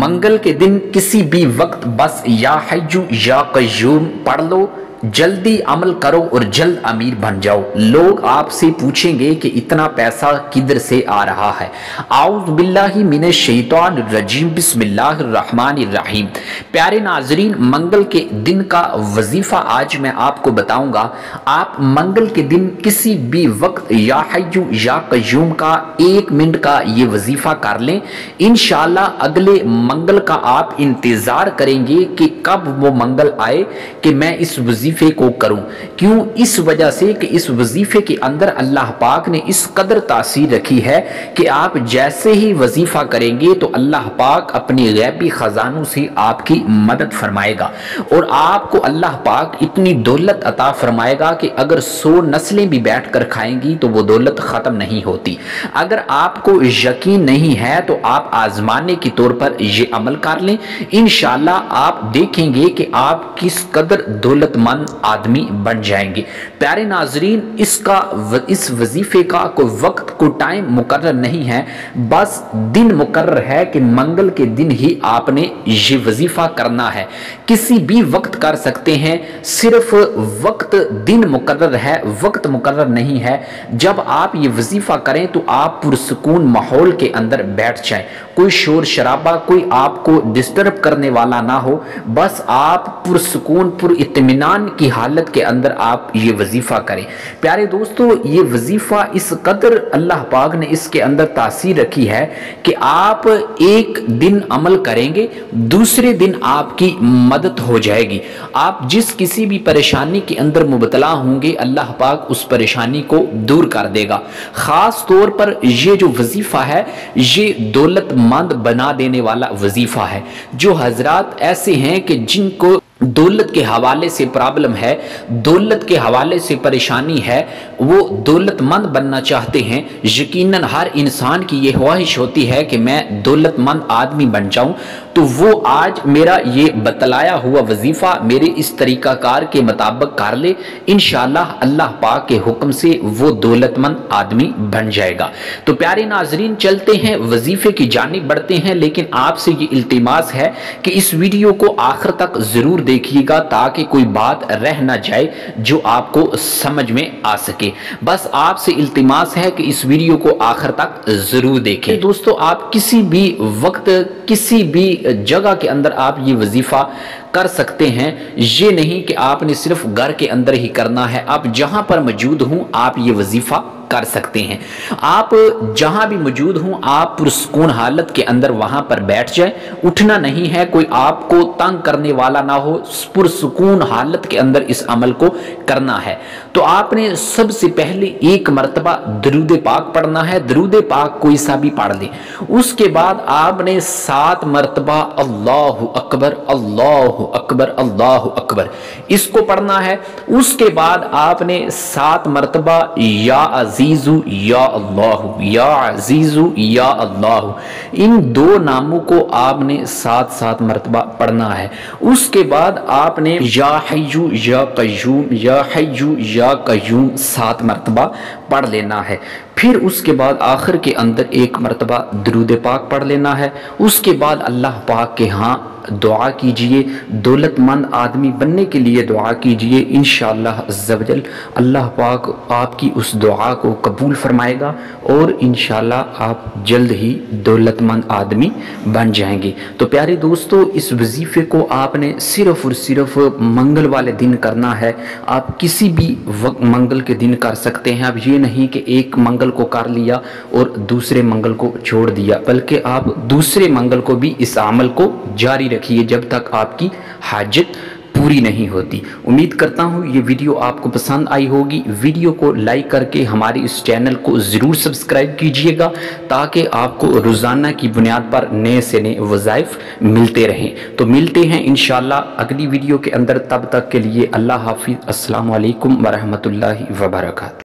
मंगल के दिन किसी भी वक्त बस या हय्यू या क़य्यूम पढ़ लो, जल्दी अमल करो और जल्द अमीर बन जाओ। लोग आपसे पूछेंगे कि इतना पैसा किधर से आ रहा है। आऊज़ु बिल्लाहि मिनश शैतानिर रजीम, बिस्मिल्लाहिर रहमानिर रहीम। प्यारे नाजरीन, मंगल के दिन का वजीफा आज मैं आपको बताऊंगा। आप मंगल के दिन किसी भी वक्त या हय्यू या क़य्यूम का 1 मिनट का ये वजीफा कर लें। इंशाअल्लाह अगले मंगल का आप इंतजार करेंगे कि कब वो मंगल आए कि मैं इस वजीफे को करूं। क्यों? इस वजह से कि इस वजीफे के अंदर अल्लाह पाक ने इस कदर तासीर रखी है कि आप जैसे ही वजीफा करेंगे तो अल्लाह पाक अपने गैबी खजानों से आपकी मदद फरमाएगा और आपको अल्लाह पाक इतनी दौलत अता फरमाएगा कि अगर 100 नस्लें भी बैठ कर खाएंगी तो वो दौलत खत्म नहीं होती। अगर आपको यकीन नहीं है तो आप आजमाने के तौर पर ये अमल कर लें। इंशाअल्लाह आप देखेंगे कि आप किस कदर दौलतमंद आदमी बन जाएंगे। प्यारे नाजरीन, इस वजीफे का कोई वक्त कोई टाइम मुकर्रर नहीं है, बस दिन मुकर्रर है कि मंगल के दिन ही आपने ये वजीफा करना है। किसी भी वक्त कर सकते हैं, सिर्फ वक्त दिन मुकर्रर है, वक्त मुकर्रर नहीं है। जब आप ये वजीफा करें तो आप पुरसुकून माहौल के अंदर बैठ जाएं, कोई शोर शराबा, कोई आपको डिस्टर्ब करने वाला ना हो, बस आप पुरसुकून पुरइत्मीनान की हालत के अंदर आप ये वजीफा करें। प्यारे दोस्तों, ये वजीफा इस कदर अल्लाह पाक ने इसके अंदर तासीर रखी है कि आप एक दिन अमल करेंगे, दूसरे दिन आपकी मदद हो जाएगी। आप जिस किसी भी परेशानी के अंदर मुबतला होंगे, अल्लाह पाक उस परेशानी को दूर कर देगा। खास तौर पर ये जो वजीफा है ये दौलतमंद बना देने वाला वजीफा है। जो हजरात ऐसे हैं कि जिनको दौलत के हवाले से प्रॉब्लम है, दौलत के हवाले से परेशानी है, वो दौलतमंद बनना चाहते हैं, यकीनन हर इंसान की ये ख्वाहिश होती है कि मैं दौलतमंद आदमी बन जाऊं, तो वो आज मेरा ये बतलाया हुआ वजीफा मेरे इस तरीकाकार के मुताबिक कर ले। इंशाअल्लाह अल्लाह पाक के हुक्म से वो दौलतमंद आदमी बन जाएगा। तो प्यारे नाजरीन, चलते हैं वजीफे की जानिब बढ़ते हैं, लेकिन आपसे ये इल्तिमास है कि इस वीडियो को आखिर तक जरूर देखिएगा ताकि कोई बात रह ना जाए जो आपको समझ में आ सके। बस आपसे इल्तिमास है कि इस वीडियो को आखिर तक जरूर देखें। दोस्तों, आप किसी भी वक्त किसी भी जगह के अंदर आप ये वजीफा कर सकते हैं। ये नहीं कि आपने सिर्फ घर के अंदर ही करना है, आप जहां पर मौजूद हूं आप ये वजीफा कर सकते हैं। आप जहां भी मौजूद हूं आप पुरसुकून हालत के अंदर वहां पर बैठ जाए, उठना नहीं है, कोई आपको तंग करने वाला ना हो, पुरसुकून हालत के अंदर इस अमल को करना है। तो आपने सबसे पहले 1 मरतबा दरूद पाक पढ़ना है। दरूद पाक कोई सा भी पढ़ ले। उसके बाद आपने 7 मरतबा अल्लाहु अकबर अल्लाहु अकबर अल्लाहु अकबर इसको पढ़ना है। उसके बाद आपने 7 मरतबा या अजीजु या अल्लाहु या अजीजु या अल्लाहु, इन 2 नामों को आपने 7-7 मरतबा पढ़ना है। उसके बाद आपने या हय्यू या क़य्यूम या हय्यू या क़य्यूम 7 मरतबा पढ़ लेना है। फिर उसके बाद आखिर के अंदर 1 मरतबा दरूद पाक पढ़ लेना है। उसके बाद अल्लाह पाक के यहाँ दुआ कीजिए, दौलतमंद आदमी बनने के लिए दुआ कीजिए। इंशाअल्लाह अज़्ज़ा वजल अल्लाह पाक आपकी उस दुआ को कबूल फरमाएगा और इंशाअल्लाह आप जल्द ही दौलतमंद आदमी बन जाएंगे। तो प्यारे दोस्तों, इस वजीफे को आपने सिर्फ और सिर्फ मंगल वाले दिन करना है। आप किसी भी वक्त मंगल के दिन कर सकते हैं। अब ये नहीं कि एक मंगल को कर लिया और दूसरे मंगल को छोड़ दिया, बल्कि आप दूसरे मंगल को भी इस अमल को जारी रखिए जब तक आपकी हाजत पूरी नहीं होती। उम्मीद करता हूँ ये वीडियो आपको पसंद आई होगी। वीडियो को लाइक करके हमारे इस चैनल को ज़रूर सब्सक्राइब कीजिएगा ताकि आपको रोज़ाना की बुनियाद पर नए से नए वज़ाइफ मिलते रहें। तो मिलते हैं इंशाअल्लाह अगली वीडियो के अंदर। तब तक के लिए अल्लाह हाफिज़। अस्सलामु अलैकुम वरहमतुल्लाहि वबरकातुहू।